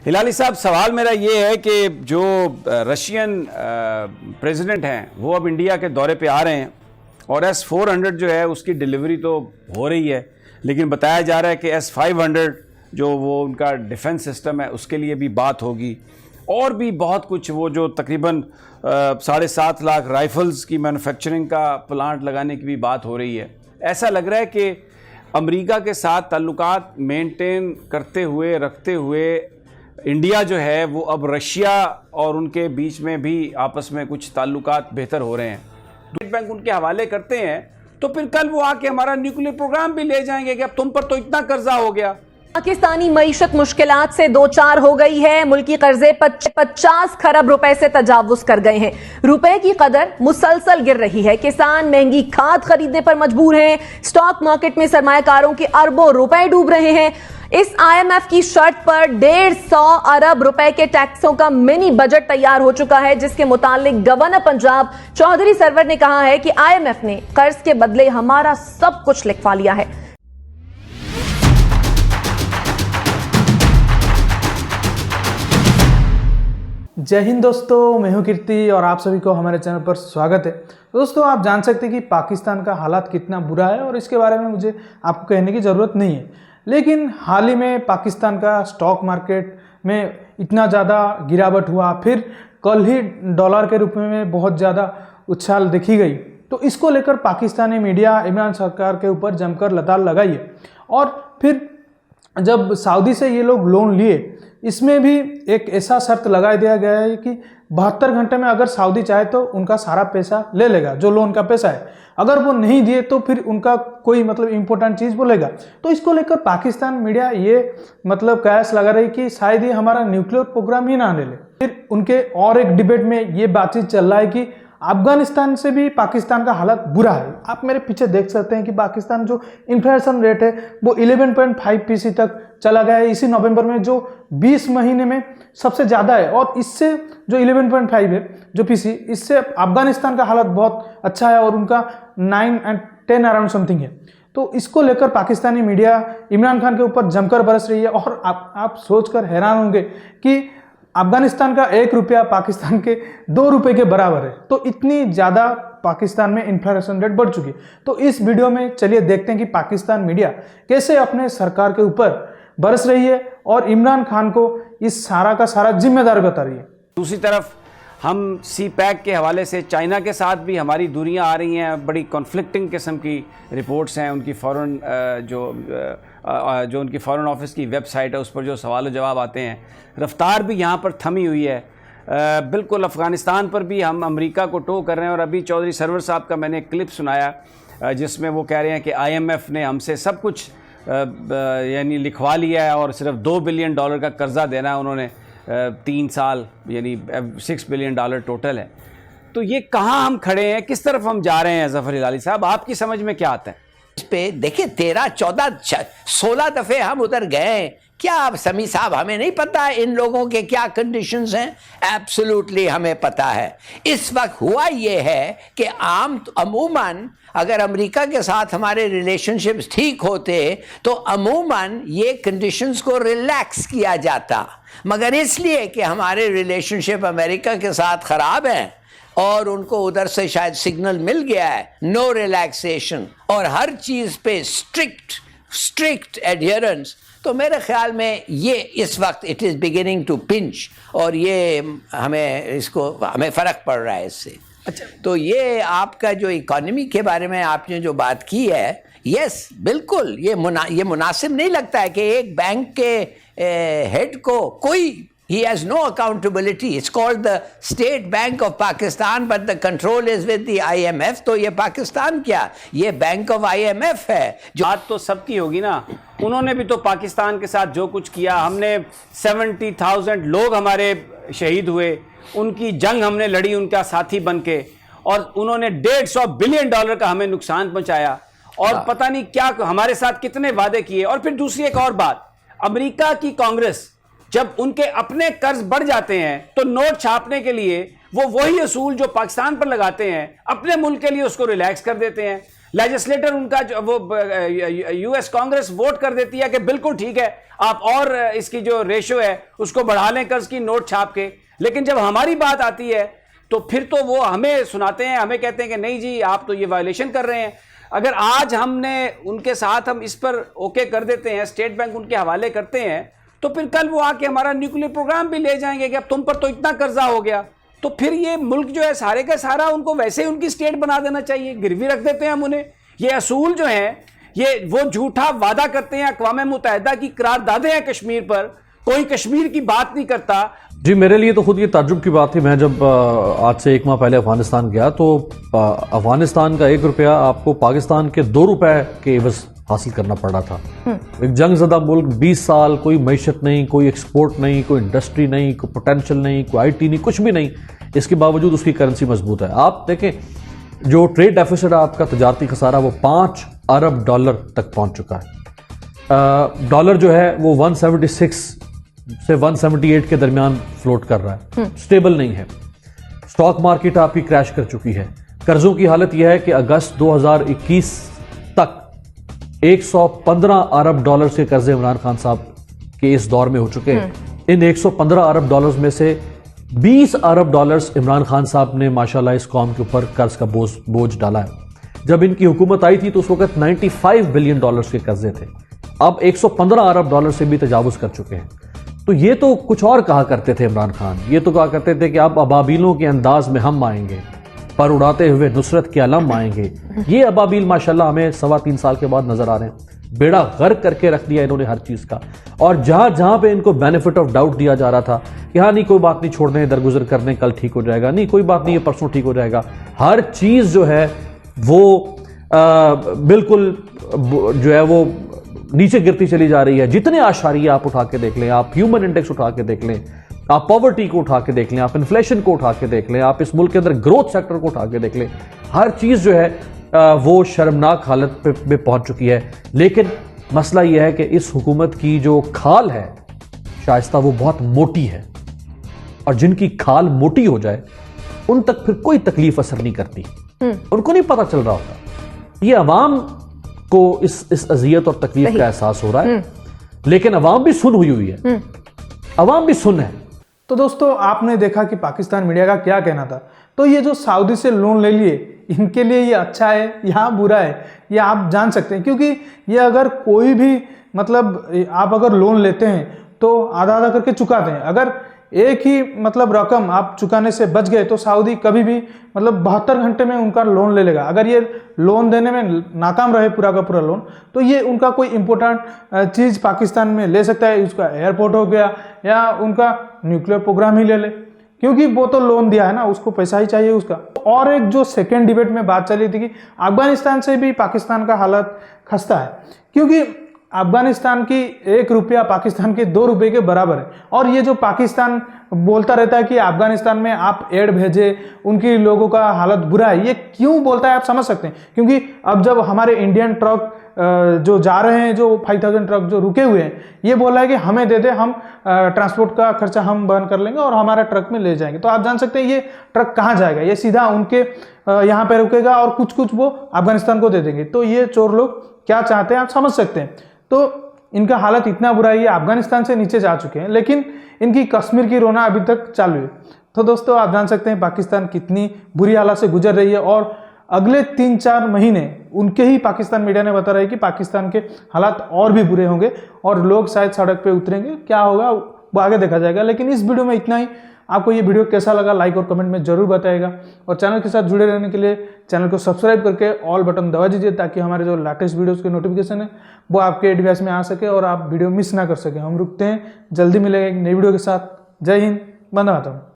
हिलाली साहब, सवाल मेरा ये है कि जो रशियन प्रेसिडेंट हैं वो अब इंडिया के दौरे पे आ रहे हैं और S-400 जो है उसकी डिलीवरी तो हो रही है, लेकिन बताया जा रहा है कि S-500 जो वो उनका डिफेंस सिस्टम है उसके लिए भी बात होगी और भी बहुत कुछ, वो जो तकरीबन 7.5 लाख राइफ़ल्स की मैन्युफैक्चरिंग का प्लांट लगाने की भी बात हो रही है। ऐसा लग रहा है कि अमेरिका के साथ ताल्लुकात मेंटेन करते हुए रखते हुए इंडिया जो है वो अब रशिया और उनके बीच में भी आपस में कुछ ताल्लुकात बेहतर हो रहे हैं। स्टेट बैंक उनके हवाले करते हैं तो फिर कल वो आके हमारा न्यूक्लियर प्रोग्राम भी ले जाएंगे कि अब तुम पर तो इतना कर्जा हो गया। पाकिस्तानी मईशत मुश्किलात से दो चार हो गई है। मुल्की कर्जे 50 खरब रुपए से तजावुज कर गए हैं। रुपए की कदर मुसलसल गिर रही है। किसान महंगी खाद खरीदने पर मजबूर हैं। स्टॉक मार्केट में सरमायाकारों के अरबों रुपए डूब रहे हैं। इस IMF की शर्त पर 150 अरब रुपए के टैक्सों का मिनी बजट तैयार हो चुका है, जिसके मुतालिक गवर्नर पंजाब चौधरी सरवर ने कहा है कि IMF ने कर्ज के बदले हमारा सब कुछ लिखवा लिया है। जय हिंद दोस्तों, मैं हूं कीर्ति और आप सभी को हमारे चैनल पर स्वागत है। दोस्तों, आप जान सकते हैं कि पाकिस्तान का हालात कितना बुरा है और इसके बारे में मुझे आपको कहने की ज़रूरत नहीं है, लेकिन हाल ही में पाकिस्तान का स्टॉक मार्केट में इतना ज़्यादा गिरावट हुआ, फिर कल ही डॉलर के रूप में बहुत ज़्यादा उछाल देखी गई, तो इसको लेकर पाकिस्तानी मीडिया इमरान सरकार के ऊपर जमकर लताड़ लगाई है। और फिर जब सऊदी से ये लोग लोन लिए, इसमें भी एक ऐसा शर्त लगा दिया गया है कि 72 घंटे में अगर सऊदी चाहे तो उनका सारा पैसा ले लेगा, जो लोन का पैसा है। अगर वो नहीं दिए तो फिर उनका कोई इम्पोर्टेंट चीज़ बोलेगा। तो इसको लेकर पाकिस्तान मीडिया ये कयास लगा रही कि शायद ये हमारा न्यूक्लियर प्रोग्राम ही ना ले ले। फिर उनके और एक डिबेट में ये बातचीत चल रहा है कि अफगानिस्तान से भी पाकिस्तान का हालत बुरा है। आप मेरे पीछे देख सकते हैं कि पाकिस्तान जो इन्फ्लेशन रेट है वो 11.5% तक चला गया है। इसी नवंबर में जो 20 महीने में सबसे ज़्यादा है, और इससे जो 11.5 है जो पीसी, इससे अफगानिस्तान का हालत बहुत अच्छा है और उनका 9 और 10 अराउंड समथिंग है। तो इसको लेकर पाकिस्तानी मीडिया इमरान खान के ऊपर जमकर बरस रही है। और आप सोचकर हैरान होंगे कि अफगानिस्तान का 1 रुपया पाकिस्तान के 2 रुपये के बराबर है। तो इतनी ज़्यादा पाकिस्तान में इन्फ्लेशन रेट बढ़ चुकी है। तो इस वीडियो में चलिए देखते हैं कि पाकिस्तान मीडिया कैसे अपने सरकार के ऊपर बरस रही है और इमरान खान को इस सारा का सारा जिम्मेदार बता रही है। दूसरी तरफ हम CPEC के हवाले से चाइना के साथ भी हमारी दूरियां आ रही हैं। बड़ी कॉन्फ्लिक्टिंग किस्म की रिपोर्ट्स हैं। उनकी फ़ॉरेन जो उनकी फ़ॉरेन ऑफिस की वेबसाइट है उस पर जो सवाल जवाब आते हैं, रफ्तार भी यहाँ पर थमी हुई है। बिल्कुल अफ़गानिस्तान पर भी हम अमेरिका को टो कर रहे हैं। और अभी चौधरी सरवर साहब का मैंने एक क्लिप सुनाया जिसमें वो कह रहे हैं कि IMF ने हमसे सब कुछ यानी लिखवा लिया है और सिर्फ $2 बिलियन का कर्जा देना है उन्होंने 3 साल, यानी $6 बिलियन टोटल है। तो ये कहाँ हम खड़े हैं, किस तरफ हम जा रहे हैं? ज़फ़र हिलाली साहब, आपकी समझ में क्या आता है इस पे? देखिए 13, 14, 16 दफे हम उधर गए। क्या आप समी साहब, हमें नहीं पता है इन लोगों के क्या कंडीशंस हैं? एब्सोल्युटली हमें पता है। इस वक्त हुआ ये है कि अमूमन अगर अमेरिका के साथ हमारे रिलेशनशिप्स ठीक होते तो अमूमन ये कंडीशंस को रिलैक्स किया जाता, मगर इसलिए कि हमारे रिलेशनशिप अमेरिका के साथ ख़राब हैं और उनको उधर से शायद सिग्नल मिल गया है नो रिलैक्सेशन और हर चीज़ पे स्ट्रिक्ट एडहेरेंस, तो मेरे ख्याल में ये इस वक्त it is beginning to pinch और ये हमें फ़र्क पड़ रहा है इससे। अच्छा, तो ये आपका जो इकॉनमी के बारे में आपने जो बात की है, यस बिल्कुल ये मुनासिब नहीं लगता है कि एक बैंक के हेड को कोई he has no accountability. It's called the State Bank of Pakistan, but the control is with the IMF. तो ये पाकिस्तान क्या, ये बैंक ऑफ IMF है। जो बात तो सबकी होगी ना, उन्होंने भी तो पाकिस्तान के साथ जो कुछ किया, हमने 70,000 लोग हमारे शहीद हुए, उनकी जंग हमने लड़ी उनका साथी बन के, और उन्होंने $150 बिलियन का हमें नुकसान पहुंचाया और पता नहीं क्या हमारे साथ कितने वादे किए। और फिर दूसरी एक और बात, अमेरिका की कांग्रेस जब उनके अपने कर्ज बढ़ जाते हैं तो नोट छापने के लिए वो वही असूल जो पाकिस्तान पर लगाते हैं अपने मुल्क के लिए उसको रिलैक्स कर देते हैं। लेजिस्लेटर उनका वो यूएस कांग्रेस वोट कर देती है कि बिल्कुल ठीक है, आप और इसकी जो रेशो है उसको बढ़ा लें कर्ज की नोट छाप के। लेकिन जब हमारी बात आती है तो फिर तो वो हमें सुनाते हैं, हमें कहते हैं कि नहीं जी आप तो ये वायलेशन कर रहे हैं। अगर आज हमने उनके साथ हम इस पर ओके कर देते हैं, स्टेट बैंक उनके हवाले करते हैं, तो फिर कल वो आके हमारा न्यूक्लियर प्रोग्राम भी ले जाएंगे कि अब तुम पर तो इतना कर्जा हो गया। तो फिर ये मुल्क जो है सारे का सारा उनको वैसे ही उनकी स्टेट बना देना चाहिए, गिरवी रख देते हैं हम उन्हें। ये असूल जो है ये वो झूठा वादा करते हैं, अक़वाम मुत्तहिदा की करारदादें हैं कश्मीर पर, कोई कश्मीर की बात नहीं करता। जी मेरे लिए तो खुद ये ताज्जुब की बात थी। मैं जब आज से 1 माह पहले अफगानिस्तान गया तो अफगानिस्तान का 1 रुपया आपको पाकिस्तान के 2 रुपए के एवज हासिल करना पड़ रहा था। एक जंगज़दा मुल्क, 20 साल कोई मैशत नहीं, कोई एक्सपोर्ट नहीं, कोई इंडस्ट्री नहीं, कोई पोटेंशियल नहीं, कोई IT नहीं, कुछ भी नहीं, इसके बावजूद उसकी करेंसी मजबूत है। आप देखें जो ट्रेड डेफिसिट आपका तजारती खसारा वो $5 अरब तक पहुंच चुका है। डॉलर जो है वो 176 से 178 के दरमियान फ्लोट कर रहा है, स्टेबल नहीं है। स्टॉक मार्केट आपकी क्रैश कर चुकी है। कर्जों की हालत यह है कि अगस्त 2021 तक 115 अरब डॉलर के कर्जे इमरान खान साहब के इस दौर में हो चुके हैं। इन 115 अरब डॉलर्स में से 20 अरब डॉलर्स इमरान खान साहब ने माशाल्लाह इस कौम के ऊपर कर्ज का बोझ डाला है। जब इनकी हुकूमत आई थी तो उस वक्त 95 बिलियन डॉलर्स के कर्जे थे, अब 115 अरब डॉलर से भी तजावुज कर चुके हैं। तो ये तो कुछ और कहा करते थे इमरान खान, ये तो कहा करते थे कि अब अबाबीलों के अंदाज में हम आएंगे, पर उड़ाते हुए नुसरत के अलम आएंगे। ये अबाबील माशाल्लाह हमें 3.25 साल के बाद नजर आ रहे हैं। बेड़ा गर्क करके रख दिया इन्होंने हर चीज का। और जहां जहां पे इनको बेनिफिट ऑफ डाउट दिया जा रहा था कि हाँ नहीं कोई बात नहीं, छोड़ दें, दरगुजर कर दें, कल ठीक हो जाएगा, नहीं कोई बात नहीं, ये परसों ठीक हो जाएगा, हर चीज जो है वो बिल्कुल जो है वो नीचे गिरती चली जा रही है। जितने आशारिये आप उठा के देख लें, आप ह्यूमन इंडेक्स उठा के देख लें, आप पॉवर्टी को उठा के देख लें, आप इन्फ्लेशन को उठा के देख लें, आप इस मुल्क के अंदर ग्रोथ सेक्टर को उठा के देख लें, हर चीज जो है वो शर्मनाक हालत पे पहुंच चुकी है। लेकिन मसला यह है कि इस हुकूमत की जो खाल है शाइस्ता वो बहुत मोटी है, और जिनकी खाल मोटी हो जाए उन तक फिर कोई तकलीफ असर नहीं करती, उनको नहीं पता चल रहा होता। ये अवाम को इस अजियत और तकलीफ का एहसास हो रहा है, लेकिन अवाम भी सुन हुई है, अवाम भी सुन है। तो दोस्तों आपने देखा कि पाकिस्तान मीडिया का क्या कहना था। तो ये जो सऊदी से लोन ले लिए, इनके लिए ये अच्छा है या बुरा है, ये आप जान सकते हैं। क्योंकि ये अगर कोई भी मतलब आप अगर लोन लेते हैं तो आधा आधा करके चुकाते हैं। अगर एक ही मतलब रकम आप चुकाने से बच गए तो सऊदी कभी भी मतलब 72 घंटे में उनका लोन ले लेगा। अगर ये लोन देने में नाकाम रहे पूरा का पूरा लोन, तो ये उनका कोई इंपॉर्टेंट चीज़ पाकिस्तान में ले सकता है। उसका एयरपोर्ट हो गया या उनका न्यूक्लियर प्रोग्राम ही ले ले, क्योंकि वो तो लोन दिया है ना, उसको पैसा ही चाहिए उसका। और एक जो सेकेंड डिबेट में बात चली थी कि अफगानिस्तान से भी पाकिस्तान का हालत खस्ता है, क्योंकि अफगानिस्तान की 1 रुपया पाकिस्तान के 2 रुपये के बराबर है। और ये जो पाकिस्तान बोलता रहता है कि अफगानिस्तान में आप एड भेजे, उनकी लोगों का हालत बुरा है, ये क्यों बोलता है आप समझ सकते हैं। क्योंकि अब जब हमारे इंडियन ट्रक जो जा रहे हैं, जो 5000 ट्रक जो रुके हुए हैं, ये बोला है कि हमें दे दे, हम ट्रांसपोर्ट का खर्चा हम बर्न कर लेंगे और हमारा ट्रक में ले जाएंगे। तो आप जान सकते हैं ये ट्रक कहाँ जाएगा, ये सीधा उनके यहाँ पे रुकेगा और कुछ कुछ वो अफगानिस्तान को दे देंगे। तो ये चोर लोग क्या चाहते हैं आप समझ सकते हैं। तो इनका हालत इतना बुरा है, ये अफगानिस्तान से नीचे जा चुके हैं, लेकिन इनकी कश्मीर की रोना अभी तक चालू है। तो दोस्तों आप जान सकते हैं पाकिस्तान कितनी बुरी हालत से गुजर रही है। और अगले 3-4 महीने उनके ही पाकिस्तान मीडिया ने बता रहा है कि पाकिस्तान के हालात और भी बुरे होंगे और लोग शायद सड़क पे उतरेंगे। क्या होगा वो आगे देखा जाएगा। लेकिन इस वीडियो में इतना ही। आपको ये वीडियो कैसा लगा लाइक और कमेंट में जरूर बताइएगा, और चैनल के साथ जुड़े रहने के लिए चैनल को सब्सक्राइब करके ऑल बटन दबा दीजिए, ताकि हमारे जो लेटेस्ट वीडियोस के नोटिफिकेशन है वो आपके डिवाइस में आ सके और आप वीडियो मिस ना कर सके। हम रुकते हैं, जल्दी मिलेंगे एक नई वीडियो के साथ। जय हिंद, वंदे मातरम।